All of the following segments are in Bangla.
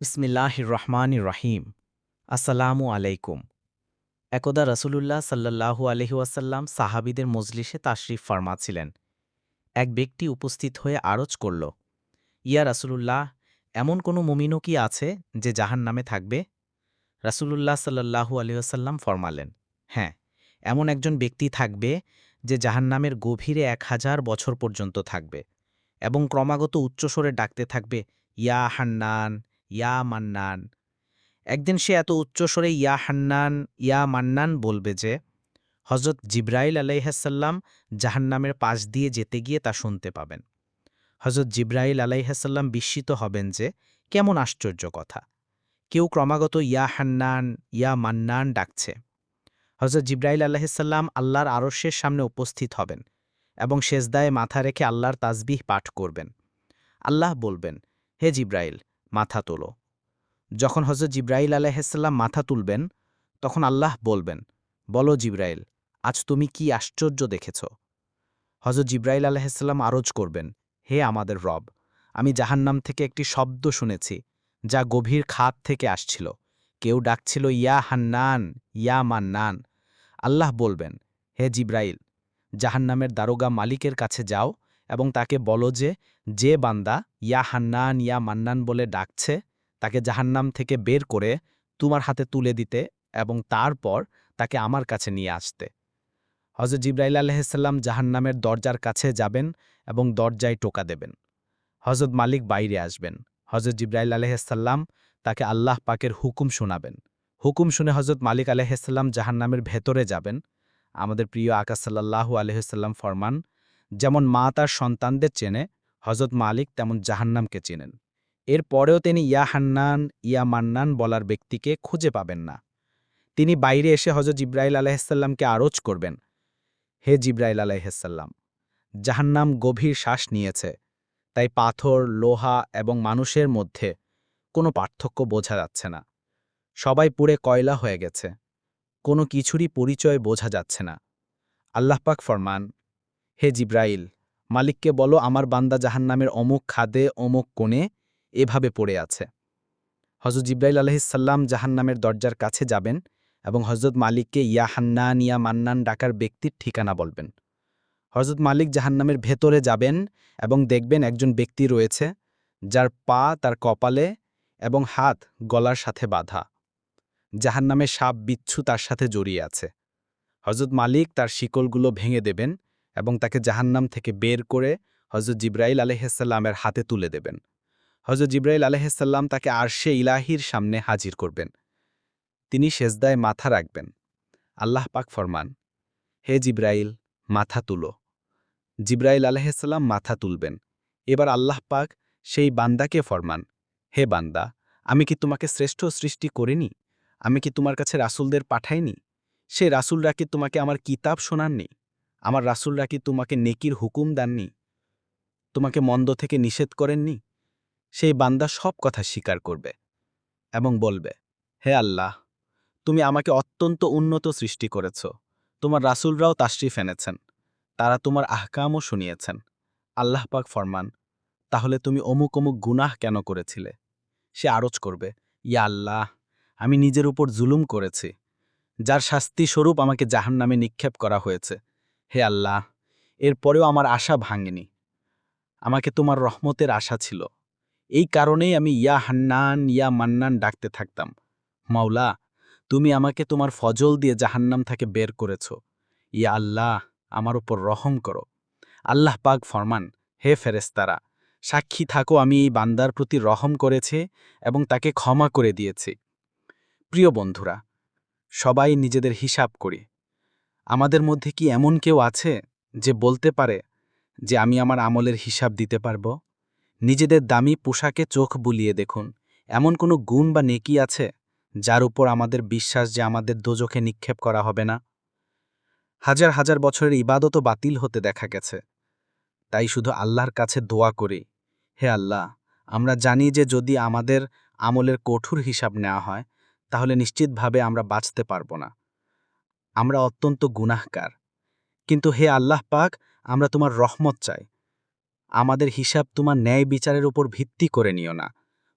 বিসমিল্লাহির রহমানির রহিম। আসসালামু আলাইকুম। একদা রসুলুল্লাহ সাল্লাল্লাহু আলহি ওয়াসাল্লাম সাহাবীদের মজলিসে তাশরিফ ফরমাছিলেন। এক ব্যক্তি উপস্থিত হয়ে আরজ করল, ইয়া রাসূলুল্লাহ, এমন কোনো মুমিনও কি আছে যে জাহান্নামে থাকবে? রাসূলুল্লাহ সাল্লাল্লাহু আলহি ওয়াসাল্লাম ফরমালেন, হ্যাঁ, এমন একজন ব্যক্তি থাকবে যে জাহান্নামের গভীরে ১,০০০ বছর পর্যন্ত থাকবে এবং ক্রমাগত উচ্চস্বরে ডাকতে থাকবে, ইয়া হান্নান, ইয়া মান্নান। একদিন সে এত উচ্চস্বরে ইয়া হান্নান, ইয়া মান্নান বলবে যে হজরত জিব্রাইল আলাইহাসাল্লাম জাহান্নামের পাশ দিয়ে যেতে গিয়ে তা শুনতে পাবেন। হজরত জিব্রাইল আলাইহাসাল্লাম বিস্মিত হবেন যে কেমন আশ্চর্য কথা, কেউ ক্রমাগত ইয়া হান্নান, ইয়া মান্নান ডাকছে। হজরত জিব্রাইল আলাইহিসাল্লাম আল্লাহর আরশের সামনে উপস্থিত হবেন এবং সেজদায় মাথা রেখে আল্লাহর তাসবিহ পাঠ করবেন। আল্লাহ বলবেন, হে জিব্রাইল, মাথা তোলো। যখন হজরত জিব্রাইল আলাইহিসসালাম মাথা তুলবেন, তখন আল্লাহ বলবেন, বলো জিব্রাইল, আজ তুমি কি আশ্চর্য দেখেছ? হজরত জিব্রাইল আলাইহিসসালাম আরজ করবেন, হে আমাদের রব, আমি জাহান্নাম থেকে একটি শব্দ শুনেছি, যা গভীর খাত থেকে আসছিল। কেউ ডাকছিল, ইয়া হান্নান, ইয়া মান্নান। আল্লাহ বলবেন, হে জিব্রাইল, জাহান্নামের দারোগা মালিকের কাছে যাও এবং তাকে বলো যে, যে বান্দা ইয়া হান্নান, ইয়া মান্নান বলে ডাকছে, তাকে জাহান্নাম থেকে বের করে তোমার হাতে তুলে দিতে এবং তারপর তাকে আমার কাছে নিয়ে আসতে। হজরত জিব্রাইল আলাইহিসসালাম জাহান্নামের দরজার কাছে যাবেন এবং দরজায় টোকা দেবেন। হজরত মালিক বাইরে আসবেন। হজরত জিব্রাইল আলাইহিসসালাম তাকে আল্লাহ পাকের হুকুম শোনাবেন। হুকুম শুনে হজরত মালিক আলাইহিসসালাম জাহান্নামের ভেতরে যাবেন। আমাদের প্রিয় আকা সাল্লাল্লাহু আলাইহিসসালাম ফরমান, যেমন মা তার সন্তানদের চেনে, হজরত মালিক তেমন জাহান্নামকে চেনেন। এর পরেও তিনি ইয়া হান্নান, ইয়া মান্নান বলার ব্যক্তিকে খুঁজে পাবেন না। তিনি বাইরে এসে হজরত জিব্রাইল আলাইহিসসালামকে আরজ করবেন, হে জিব্রাইল আলাইহিসসালাম, জাহান্নাম গভীর শ্বাস নিয়েছে, তাই পাথর, লোহা এবং মানুষের মধ্যে কোনো পার্থক্য বোঝা যাচ্ছে না। সবাই পুড়ে কয়লা হয়ে গেছে, কোনো কিছুরই পরিচয় বোঝা যাচ্ছে না। আল্লাহ পাক ফরমান, হে জিব্রাইল, মালিককে বলো আমার বান্দা জাহান্নামের অমুক খাদে অমুক কোণে এভাবে পড়ে আছে। হজরত জিব্রাইল আলাইহিসসালাম জাহান্নামের দরজার কাছে যাবেন এবং হজরত মালিককে ইয়া হান্নান, ইয়া মান্নান ডাকার ব্যক্তির ঠিকানা বলবেন। হজরত মালিক জাহান্নামের ভেতরে যাবেন এবং দেখবেন একজন ব্যক্তি রয়েছে, যার পা তার কপালে এবং হাত গলার সাথে বাঁধা। জাহান্নামের সাপ বিচ্ছু তার সাথে জড়িয়ে আছে। হজরত মালিক তার শিকলগুলো ভেঙে দেবেন এবং তাকে জাহান্নাম থেকে বের করে হজরত জিব্রাইল আলাইহিসসালামের হাতে তুলে দেবেন। হজরত জিব্রাইল আলাইহিসসালাম তাকে আরশে ইলাহির সামনে হাজির করবেন। তিনি সেজদায় মাথা রাখবেন। আল্লাহ পাক ফরমান, হে জিব্রাইল, মাথা তুলো। জিব্রাইল আলাইহিসসালাম মাথা তুলবেন। এবার আল্লাহ পাক সেই বান্দাকে ফরমান, হে বান্দা, আমি কি তোমাকে শ্রেষ্ঠ সৃষ্টি করিনি? আমি কি তোমার কাছে রাসূলদের পাঠাইনি? সে রাসূলরা কি তোমাকে আমার কিতাব শোনাননি? আমার রাসূলরা কি তোমাকে নেকির হুকুম দেননি? তোমাকে মন্দ থেকে নিষেধ করেননি? সেই বান্দা সব কথা স্বীকার করবে এবং বলবে, হে আল্লাহ, তুমি আমাকে অত্যন্ত উন্নত সৃষ্টি করেছ। তোমার রাসূলরাও তাশরিফ এনেছেন। তারা তোমার আহকামও শুনিয়েছেন। আল্লাহ পাক ফরমান, তাহলে তুমি অমুক অমুক গুনাহ কেন করেছিলে? সে আরজ করবে, ইয়া আল্লাহ, আমি নিজের উপর জুলুম করেছি, যার শাস্তি স্বরূপ আমাকে জাহান্নামে নিক্ষেপ করা হয়েছে। হে আল্লাহ, এরপরেও আমার আশা ভাঙেনি। আমাকে তোমার রহমতের আশা ছিল। এই কারণেই আমি ইয়া হান্নান, ইয়া মান্নান ডাকতে থাকতাম। মাওলা, তুমি আমাকে তোমার ফজল দিয়ে জাহান্নাম থেকে বের করেছ। ইয়া আল্লাহ, আমার উপর রহম করো। আল্লাহ পাক ফরমান, হে ফেরেশতারা, সাক্ষী থাকো আমি এই বান্দার প্রতি রহম করেছি এবং তাকে ক্ষমা করে দিয়েছি। প্রিয় বন্ধুরা, সবাই নিজেদের হিসাব করি। আমাদের মধ্যে কি এমন কেউ আছে যে বলতে পারে যে আমি আমার আমলের হিসাব দিতে পারব? নিজেদের দামি পোশাকে চোখ বুলিয়ে দেখুন, এমন কোনো গুণ বা নেকি আছে যার উপর আমাদের বিশ্বাস যে আমাদের দোজখে নিক্ষেপ করা হবে না? হাজার হাজার বছরের ইবাদতও বাতিল হতে দেখা গেছে। তাই শুধু আল্লাহর কাছে দোয়া করি, হে আল্লাহ, আমরা জানি যে যদি আমাদের আমলের কঠোর হিসাব নেওয়া হয়, তাহলে নিশ্চিতভাবে আমরা বাঁচতে পারব না। আমরা অত্যন্ত গুনাহগার। কিন্তু হে আল্লাহ পাক, আমরা তোমার রহমত চাই। আমাদের হিসাব তোমার ন্যায় বিচারের উপর ভিত্তি করে নিও না,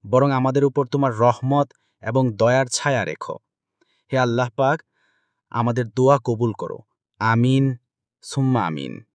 বরং আমাদের উপর তোমার রহমত এবং দয়ার ছায়া রেখো। হে আল্লাহ পাক, আমাদের দোয়া কবুল করো। আমিন, সুম্মা আমিন।